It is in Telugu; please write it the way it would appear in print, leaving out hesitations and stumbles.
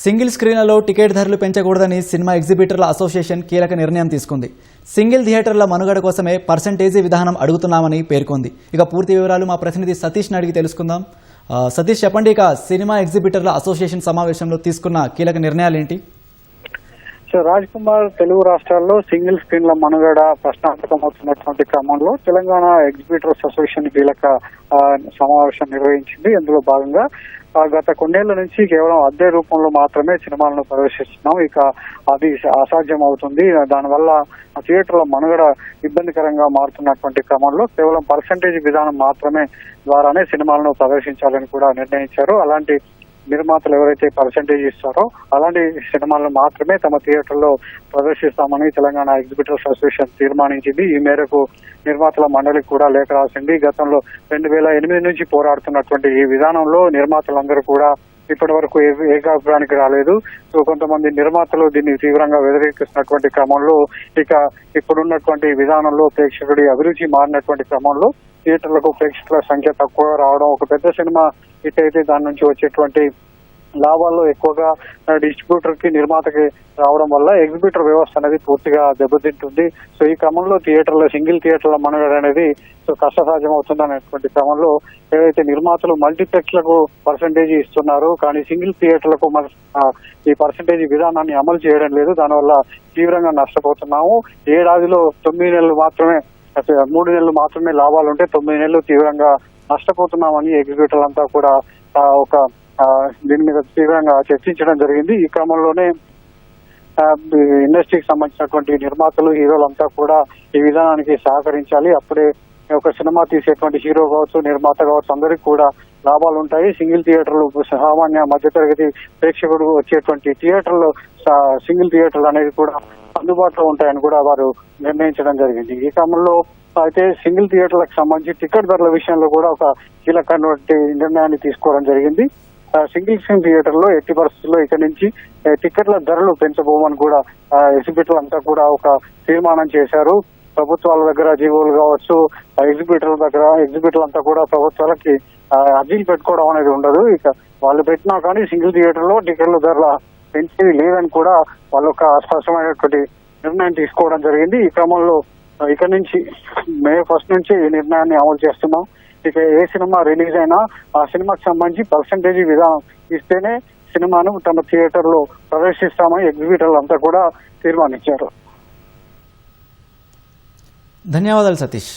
సింగిల్ స్క్రీన్లలో టికెట్ ధరలు పెంచకూడదని సినిమా ఎగ్జిబిటర్ల అసోసియేషన్ కీలక నిర్ణయం తీసుకుంది. సింగిల్ థియేటర్ల మనుగడ కోసమే పర్సెంటేజీ విధానం అడుగుతున్నామని పేర్కొంది. ఇక పూర్తి వివరాలు మా ప్రతినిధి సతీష్ని అడిగి తెలుసుకుందాం. సతీష్, చెప్పండి, ఇక సినిమా ఎగ్జిబిటర్ల అసోసియేషన్ సమావేశంలో తీసుకున్న కీలక నిర్ణయాలు ఏంటి? సో రాజ్ కుమార్, తెలుగు రాష్ట్రాల్లో సింగిల్ స్క్రీన్ల మనుగడ ప్రశ్నార్థకమవుతున్నటువంటి క్రమంలో తెలంగాణ ఎగ్జిబిటర్స్ అసోసియేషన్ కీలక సమావేశం నిర్వహించింది. ఇందులో భాగంగా గత కొన్నేళ్ల నుంచి కేవలం అద్దె రూపంలో మాత్రమే సినిమాలను ప్రదర్శిస్తున్నాం. ఇక అది అసాధ్యం అవుతుంది. దానివల్ల థియేటర్ల మనుగడ ఇబ్బందికరంగా మారుతున్నటువంటి క్రమంలో కేవలం పర్సెంటేజ్ విధానం మాత్రమే ద్వారానే సినిమాలను ప్రదర్శించాలని కూడా నిర్ణయించారు. అలాంటి నిర్మాతలు ఎవరైతే పర్సెంటేజ్ ఇస్తారో అలాంటి సినిమాలను మాత్రమే తమ థియేటర్లో ప్రదర్శిస్తామని తెలంగాణ ఎగ్జిబిటర్స్ అసోసియేషన్ తీర్మానించింది. ఈ మేరకు నిర్మాతల మండలికి కూడా లేఖ రాసింది. గతంలో 2008 నుంచి పోరాడుతున్నటువంటి ఈ విధానంలో నిర్మాతలందరూ కూడా ఇప్పటి వరకు ఏకాభిప్రాయానికి రాలేదు. సో కొంతమంది నిర్మాతలు దీన్ని తీవ్రంగా వ్యతిరేకిస్తున్నటువంటి క్రమంలో ఇక ఇప్పుడున్నటువంటి విధానంలో ప్రేక్షకుడి అభిరుచి మారినటువంటి క్రమంలో థియేటర్లకు ప్రేక్షకుల సంఖ్య తక్కువ రావడం, ఒక పెద్ద సినిమా హిట్ అయితే దాని నుంచి వచ్చేటువంటి లాభాల్లో ఎక్కువగా డిస్ట్రిబ్యూటర్ కి నిర్మాతకి రావడం వల్ల ఎగ్జిబిటర్ వ్యవస్థ అనేది పూర్తిగా దెబ్బతింటుంది. సో ఈ క్రమంలో సింగిల్ థియేటర్ల మనుగడ అనేది కష్టసాధ్యం అవుతుంది అనేటువంటి క్రమంలో ఏదైతే నిర్మాతలు మల్టీప్లెక్స్లకు పర్సెంటేజ్ ఇస్తున్నారు, కానీ సింగిల్ థియేటర్లకు ఈ పర్సెంటేజ్ విధానాన్ని అమలు చేయడం లేదు. దానివల్ల తీవ్రంగా నష్టపోతున్నాము. ఏడాదిలో 9 నెలలు మాత్రమే 3 నెలలు మాత్రమే లాభాలు ఉంటే 9 నెలలు తీవ్రంగా నష్టపోతున్నామని ఎగ్జిబిటర్లు అంతా కూడా దీని మీద తీవ్రంగా చర్చించడం జరిగింది. ఈ క్రమంలోనే ఇండస్ట్రీకి సంబంధించినటువంటి నిర్మాతలు, హీరోలంతా కూడా ఈ విధానానికి సహకరించాలి. అప్పుడే ఒక సినిమా తీసేటువంటి హీరో కావచ్చు, నిర్మాత కావచ్చు, అందరికి కూడా లాభాలు ఉంటాయి. సింగిల్ థియేటర్లు సామాన్య మధ్యతరగతి ప్రేక్షకుడు వచ్చేటువంటి థియేటర్లు, సింగిల్ థియేటర్లు అనేది కూడా అందుబాటులో ఉంటాయని కూడా వారు నిర్ణయించడం జరిగింది. ఈ క్రమంలో అయితే సింగిల్ థియేటర్లకు సంబంధించి టికెట్ ధరల విషయంలో కూడా ఒక కీలకమైనటువంటి నిర్ణయాన్ని తీసుకోవడం జరిగింది. సింగిల్ స్క్రీన్ థియేటర్ లో ఎట్టి పరిస్థితుల్లో ఇక్కడి నుంచి టికెట్ల ధరలు పెంచబోమని కూడా ఎగ్జిబిటర్లు అంతా కూడా ఒక తీర్మానం చేశారు. ప్రభుత్వాల దగ్గర జీవోలు కావచ్చు, ఎగ్జిబిటర్లు అంతా కూడా ప్రభుత్వాలకి అర్జీలు పెట్టుకోవడం అనేది ఉండదు. ఇక వాళ్ళు పెట్టినా కానీ సింగిల్ థియేటర్ లో టికెట్ల ధరల పెంచేది లేదని కూడా వాళ్ళు ఒక స్పష్టమైనటువంటి నిర్ణయం తీసుకోవడం జరిగింది. ఈ క్రమంలో ఇక్కడి నుంచి మే 1 నుంచి ఈ నిర్ణయాన్ని అమలు చేస్తున్నాం. ఇక ఏ సినిమా రిలీజ్ అయినా ఆ సినిమాకి సంబంధించి పర్సెంటేజ్ విధానం ఇస్తేనే సినిమాను తమ థియేటర్ లో ప్రదర్శిస్తామని ఎగ్జిబిటర్లు అంతా కూడా తీర్మానించారు. ధన్యవాదాలు సతీష్.